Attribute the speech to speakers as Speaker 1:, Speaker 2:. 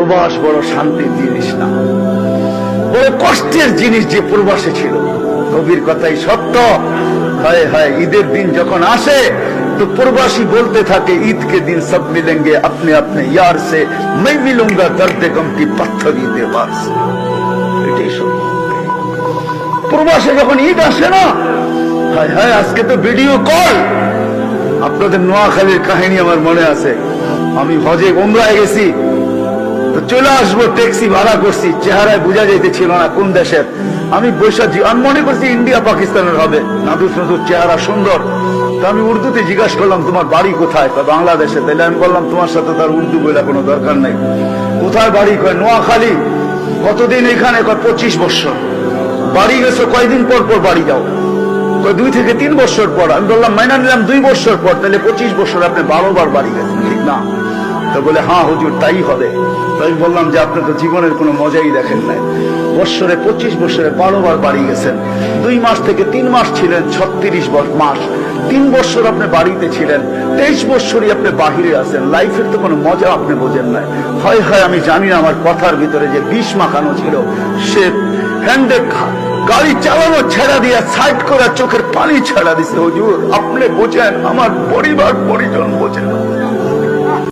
Speaker 1: প্রবাস বড় শান্তির জিনিস না, বড় কষ্টের জিনিস যে প্রবাসে ছিল। কবির কথাই সত্য। হায় হায়, ঈদের দিন যখন আসে तो प्रवासी बोलते था कि ईद के दिन सब मिलेंगे अपने अपने यार से, मैं मिलूंगा दर्द गम की पत्थरी दीवार से। प्रवासे যখন ঈদ আসে না, হায় হায়, আজকে তো ভিডিও কল। আপনাদের নোয়াখালীর কাহিনী আমার মনে আছে। আমি হজে উমরায় গেছি, তো চলে আসবো, ট্যাক্সি ভাড়া করছি, চেহারায় বোঝা যাইতেছিল না কোন দেশের। আমি বৈশাখী, আমি মনে করছি ইন্ডিয়া পাকিস্তানের হবে, নাদুস নাদুস চেহারা, সুন্দর। তো আমি উর্দুতে জিজ্ঞাসা করলাম তোমার বাড়ি কোথায়? বাংলাদেশে। তাহলে আমি বললাম তোমার সাথে তার উর্দু বলে কোনো দরকার নেই। কোথায় বাড়ি? কয় নোয়াখালী। কতদিন এখানে? কয় 25 বছর। বাড়ি গেছো কয়দিন পর পর বাড়ি যাও? কয় 2 থেকে 3 বছর পর। আমি বললাম মাইনা নিলাম 2 বছর পর, তাহলে 25 বছর আপনি 12 বার বাড়ি গেছেন, ঠিক না? তো বলে হ্যাঁ হুজুর তাই হবে। তো আমি বললাম যে আপনি তো জীবনের কোনো মজাই দেখেন নাই। বৎসরে 25 বছরে 12 বার বাড়ি গেছেন। 2 মাস থেকে 3 মাস ছিলেন, 36 মাস। 3 বছর আপনি বাড়িতে ছিলেন, 23 বছরই আপনি বাহিরে আছেন। লাইফের তো কোনো মজা আপনি বোঝেন নাই। হয় হয় আমি জানি না, আমার কথার ভিতরে যে বিষ মাখানো ছিল। সে হ্যান্ডে গাড়ি চালানো ছেড়া দিয়া সাইড করে চোখের পানি ছাড়া দিছে। হুজুর আপনি বোঝেন, আমার পরিবার পরিজন বোঝেন।